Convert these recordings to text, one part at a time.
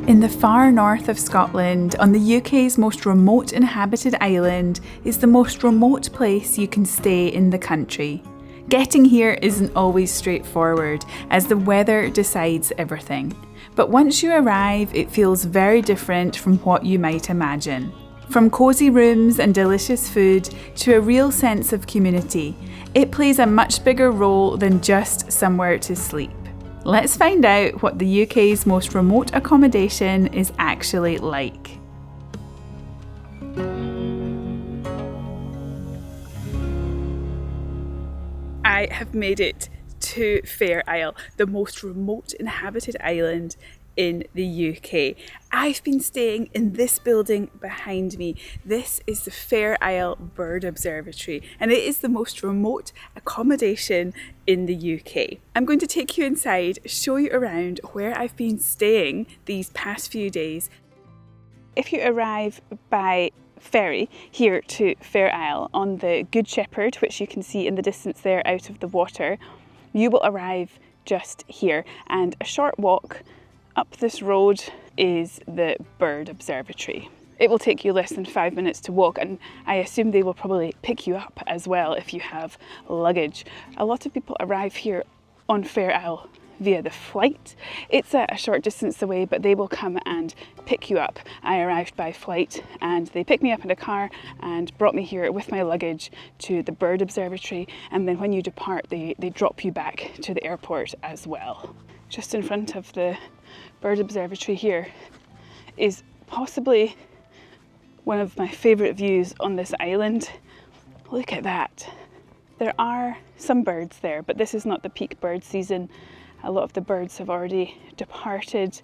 In the far north of Scotland, on the UK's most remote inhabited island, is the most remote place you can stay in the country. Getting here isn't always straightforward, as the weather decides everything. But once you arrive, it feels very different from what you might imagine. From cosy rooms and delicious food to a real sense of community, it plays a much bigger role than just somewhere to sleep. Let's find out what the UK's most remote accommodation is actually like. I have made it to Fair Isle, the most remote inhabited island in the UK. I've been staying in this building behind me. This is the Fair Isle Bird Observatory, and it is the most remote accommodation in the UK. I'm going to take you inside, show you around where I've been staying these past few days. If you arrive by ferry here to Fair Isle on the Good Shepherd, which you can see in the distance there out of the water, you will arrive just here, and a short walk up this road is the Bird Observatory. It will take you less than 5 minutes to walk, and I assume they will probably pick you up as well if you have luggage. A lot of people arrive here on Fair Isle via the flight. It's a short distance away, but they will come and pick you up. I arrived by flight and they picked me up in a car and brought me here with my luggage to the Bird Observatory, and then when you depart they drop you back to the airport as well. Just in front of the Bird Observatory here is possibly one of my favourite views on this island. Look at that. There are some birds there, but this is not the peak bird season. A lot of the birds have already departed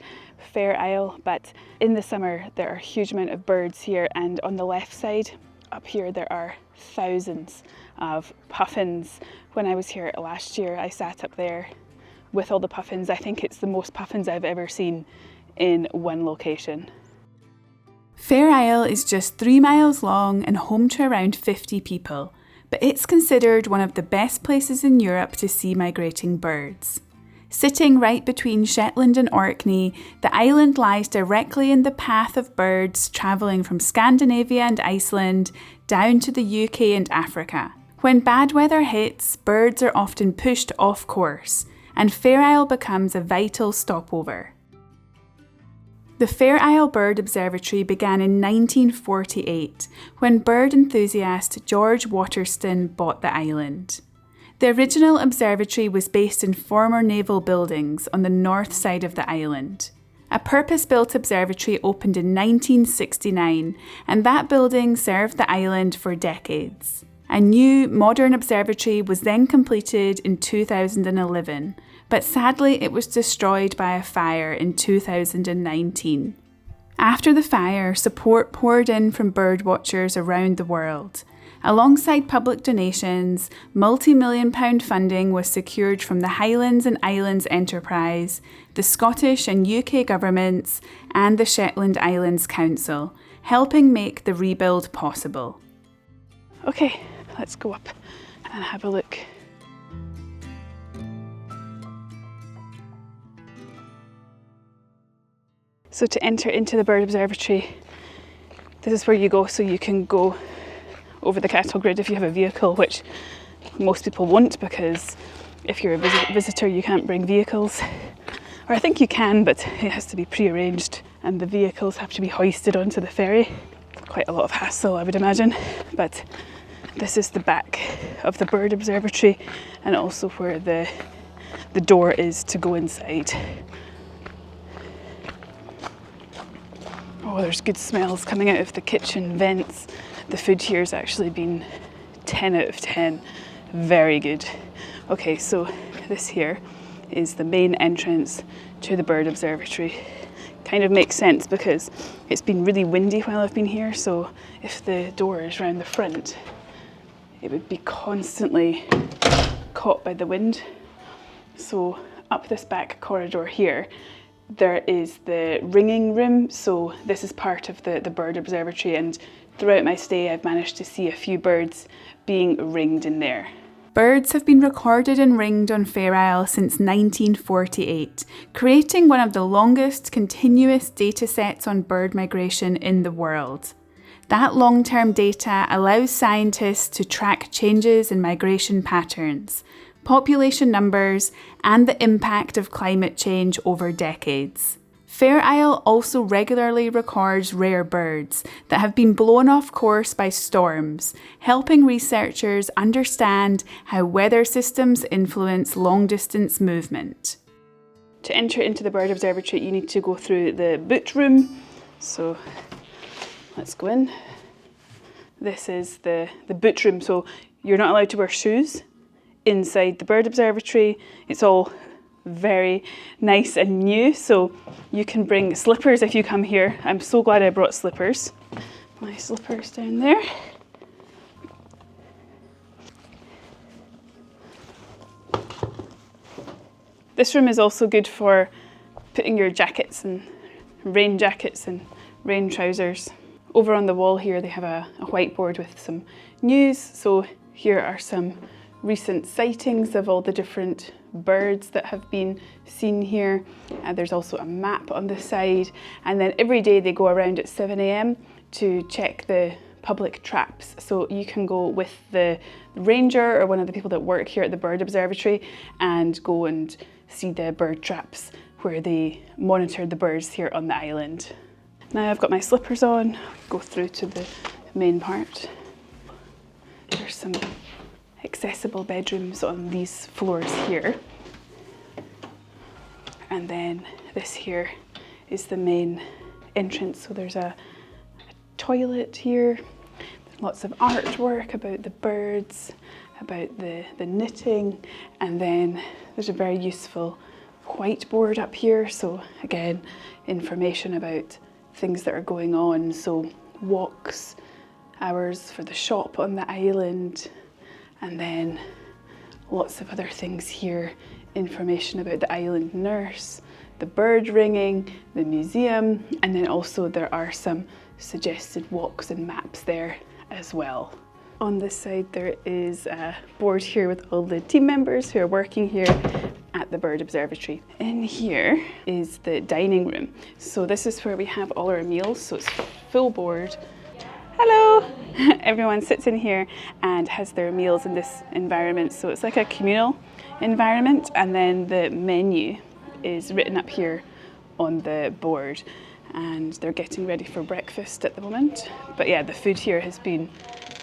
Fair Isle, but in the summer there are a huge amount of birds here, and on the left side up here there are thousands of puffins. When I was here last year I sat up there with all the puffins. I think it's the most puffins I've ever seen in one location. Fair Isle is just 3 miles long and home to around 50 people, but it's considered one of the best places in Europe to see migrating birds. Sitting right between Shetland and Orkney, the island lies directly in the path of birds travelling from Scandinavia and Iceland down to the UK and Africa. When bad weather hits, birds are often pushed off course, and Fair Isle becomes a vital stopover. The Fair Isle Bird Observatory began in 1948 when bird enthusiast George Waterston bought the island. The original observatory was based in former naval buildings on the north side of the island. A purpose-built observatory opened in 1969, and that building served the island for decades. A new, modern observatory was then completed in 2011, but sadly it was destroyed by a fire in 2019. After the fire, support poured in from birdwatchers around the world. Alongside public donations, multi-million-pound funding was secured from the Highlands and Islands Enterprise, the Scottish and UK governments, and the Shetland Islands Council, helping make the rebuild possible. Okay, let's go up and have a look. So to enter into the Bird Observatory, this is where you go, so you can go over the cattle grid if you have a vehicle, which most people won't, because if you're a visitor you can't bring vehicles. Or I think you can, but it has to be pre-arranged and the vehicles have to be hoisted onto the ferry. Quite a lot of hassle, I would imagine. But this is the back of the Bird Observatory, and also where the door is to go inside. Oh, there's good smells coming out of the kitchen vents. The food here has actually been 10 out of 10. Very good. Okay, so this here is the main entrance to the Bird Observatory. Kind of makes sense because it's been really windy while I've been here, so if the door is round the front, it would be constantly caught by the wind. So up this back corridor here, there is the ringing room. So this is part of the Bird Observatory, and throughout my stay I've managed to see a few birds being ringed in there. Birds have been recorded and ringed on Fair Isle since 1948, creating one of the longest continuous data sets on bird migration in the world. That long-term data allows scientists to track changes in migration patterns, population numbers, and the impact of climate change over decades. Fair Isle also regularly records rare birds that have been blown off course by storms, helping researchers understand how weather systems influence long-distance movement. To enter into the bird observatory, you need to go through the boot room. So let's go in. This is the boot room, so you're not allowed to wear shoes inside the bird observatory. It's all very nice and new, so you can bring slippers if you come here. I'm so glad I brought slippers. My slippers down there. This room is also good for putting your jackets and rain jackets and rain trousers. Over on the wall here they have a whiteboard with some news, so here are some recent sightings of all the different birds that have been seen here. There's also a map on the side, and then every day they go around at 7 a.m. to check the public traps. So you can go with the ranger or one of the people that work here at the bird observatory and go and see the bird traps where they monitor the birds here on the island. Now I've got my slippers on, go through to the main part. There's some accessible bedrooms on these floors here. And then this here is the main entrance. So there's a toilet here. There's lots of artwork about the birds, about the knitting. And then there's a very useful whiteboard up here. So again, information about things that are going on. So walks, hours for the shop on the island, and then lots of other things here, information about the island nurse, the bird ringing, the museum, and then also there are some suggested walks and maps there as well. On this side there is a board here with all the team members who are working here at the bird observatory. In here is the dining room. So this is where we have all our meals, so it's full board. Hello! Everyone sits in here and has their meals in this environment. So it's like a communal environment, and then the menu is written up here on the board, and they're getting ready for breakfast at the moment. But yeah, the food here has been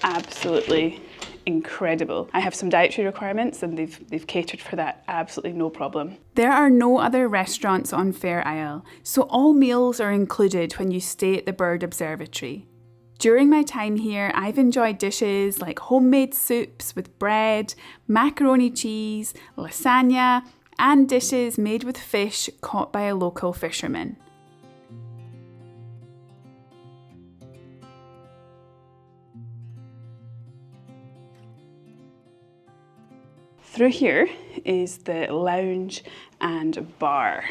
absolutely incredible. I have some dietary requirements and they've catered for that absolutely no problem. There are no other restaurants on Fair Isle, so all meals are included when you stay at the bird observatory. During my time here, I've enjoyed dishes like homemade soups with bread, macaroni cheese, lasagna, and dishes made with fish caught by a local fisherman. Through here is the lounge and bar.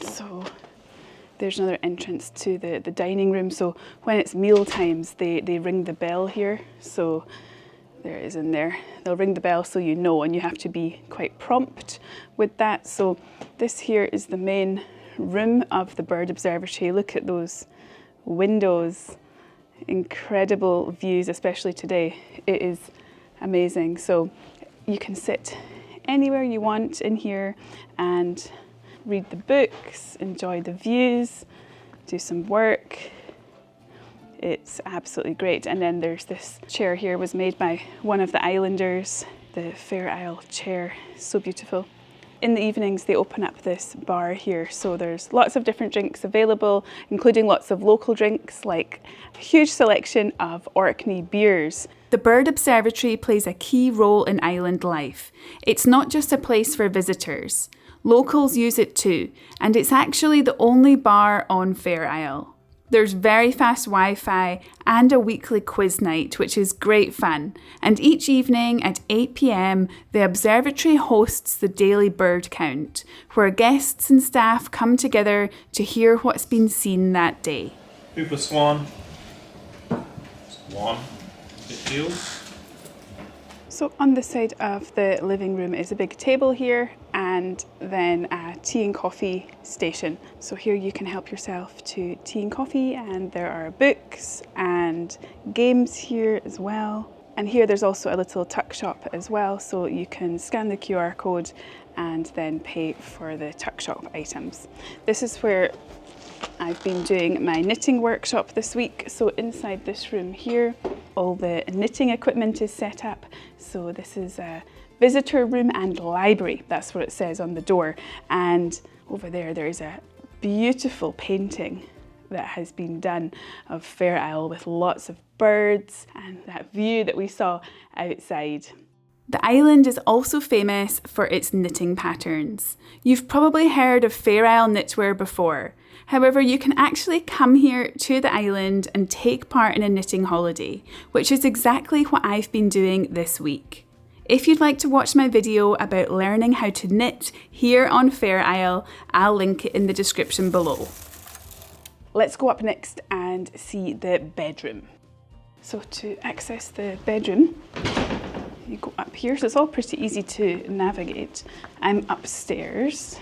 So there's another entrance to the dining room. So when it's meal times, they ring the bell here. So there it is in there. They'll ring the bell so you know, and you have to be quite prompt with that. So this here is the main room of the bird observatory. Look at those windows. Incredible views, especially today. It is amazing. So you can sit anywhere you want in here and read the books, enjoy the views, do some work. It's absolutely great. And then there's this chair here, was made by one of the islanders, the Fair Isle chair, so beautiful. In the evenings they open up this bar here, so there's lots of different drinks available, including lots of local drinks like a huge selection of Orkney beers. The Bird Observatory plays a key role in island life. It's not just a place for visitors. Locals use it too, and it's actually the only bar on Fair Isle. There's very fast Wi-Fi and a weekly quiz night, which is great fun. And each evening at 8 p.m, the observatory hosts the daily bird count, where guests and staff come together to hear what's been seen that day. Hooper swan. Swan. it feels. So on the side of the living room is a big table here and then a tea and coffee station. So here you can help yourself to tea and coffee, and there are books and games here as well. And here there's also a little tuck shop as well, so you can scan the QR code and then pay for the tuck shop items. This is where I've been doing my knitting workshop this week. So inside this room here, all the knitting equipment is set up. So this is a visitor room and library. That's what it says on the door. And over there is a beautiful painting that has been done of Fair Isle with lots of birds and that view that we saw outside. The island is also famous for its knitting patterns. You've probably heard of Fair Isle knitwear before. However, you can actually come here to the island and take part in a knitting holiday, which is exactly what I've been doing this week. If you'd like to watch my video about learning how to knit here on Fair Isle, I'll link it in the description below. Let's go up next and see the bedroom. So to access the bedroom, you go up here. So it's all pretty easy to navigate. I'm upstairs.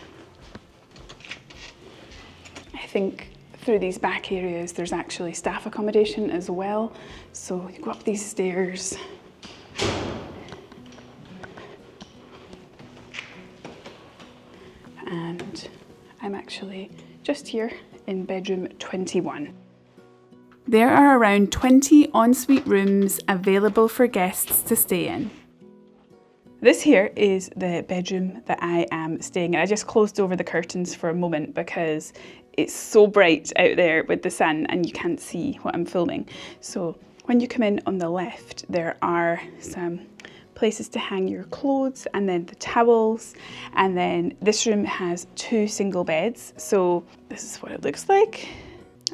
I think through these back areas there's actually staff accommodation as well. So you go up these stairs. And I'm actually just here in bedroom 21. There are around 20 ensuite rooms available for guests to stay in. This here is the bedroom that I am staying in. I just closed over the curtains for a moment because it's so bright out there with the sun and you can't see what I'm filming. So when you come in on the left, there are some places to hang your clothes and then the towels. And then this room has 2 single beds. So this is what it looks like.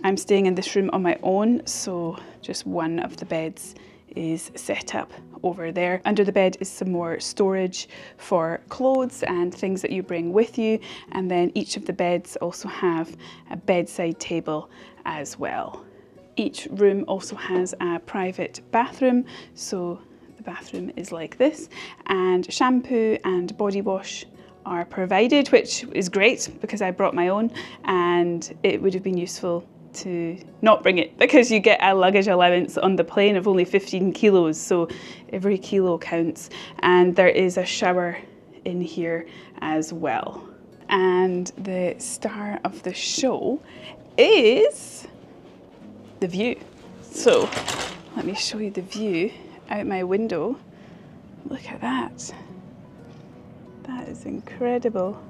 I'm staying in this room on my own, so just one of the beds is set up over there. Under the bed is some more storage for clothes and things that you bring with you. And then each of the beds also have a bedside table as well. Each room also has a private bathroom. So the bathroom is like this, and shampoo and body wash are provided, which is great because I brought my own, and it would have been useful to not bring it because you get a luggage allowance on the plane of only 15 kilos, so every kilo counts. And there is a shower in here as well. And the star of the show is the view. So let me show you the view out my window. Look at that. That is incredible.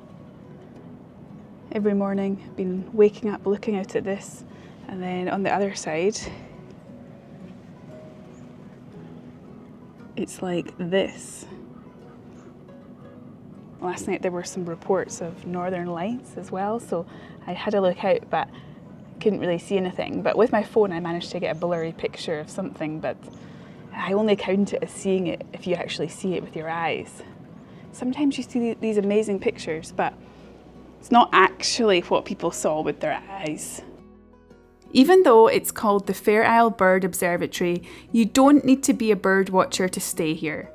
Every morning I've been waking up looking out at this, and then on the other side it's like this. Last night there were some reports of northern lights as well, so I had a look out but couldn't really see anything. But with my phone I managed to get a blurry picture of something, but I only count it as seeing it if you actually see it with your eyes. Sometimes you see these amazing pictures, but it's not actually what people saw with their eyes. Even though it's called the Fair Isle Bird Observatory, you don't need to be a bird watcher to stay here.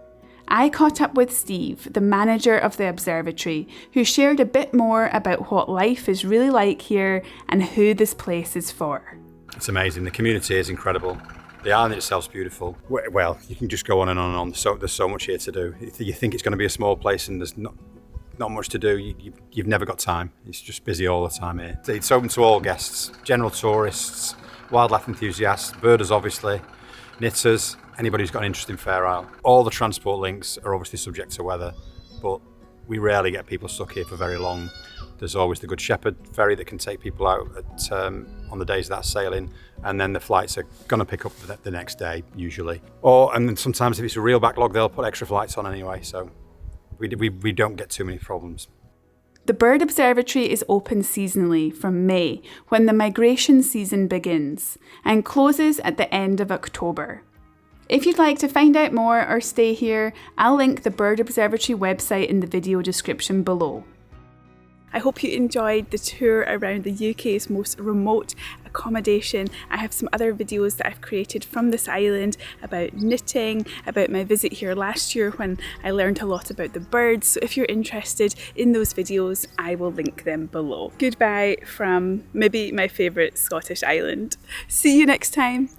I caught up with Steve, the manager of the observatory, who shared a bit more about what life is really like here and who this place is for. It's amazing. The community is incredible. The island itself's beautiful. Well, you can just go on and on and on. There's so much here to do. You think it's going to be a small place and there's not much to do. You've never got time. It's just busy all the time here. It's open to all guests, general tourists, wildlife enthusiasts, birders obviously, knitters, anybody who's got an interest in Fair Isle. All the transport links are obviously subject to weather, but we rarely get people stuck here for very long. There's always the Good Shepherd ferry that can take people out on the days that's sailing, and then the flights are going to pick up the next day usually. And then sometimes if it's a real backlog, they'll put extra flights on anyway, so we don't get too many problems. The Bird Observatory is open seasonally from May, when the migration season begins, and closes at the end of October. If you'd like to find out more or stay here, I'll link the Bird Observatory website in the video description below. I hope you enjoyed the tour around the UK's most remote accommodation. I have some other videos that I've created from this island about knitting, about my visit here last year when I learned a lot about the birds. So if you're interested in those videos, I will link them below. Goodbye from maybe my favourite Scottish island. See you next time.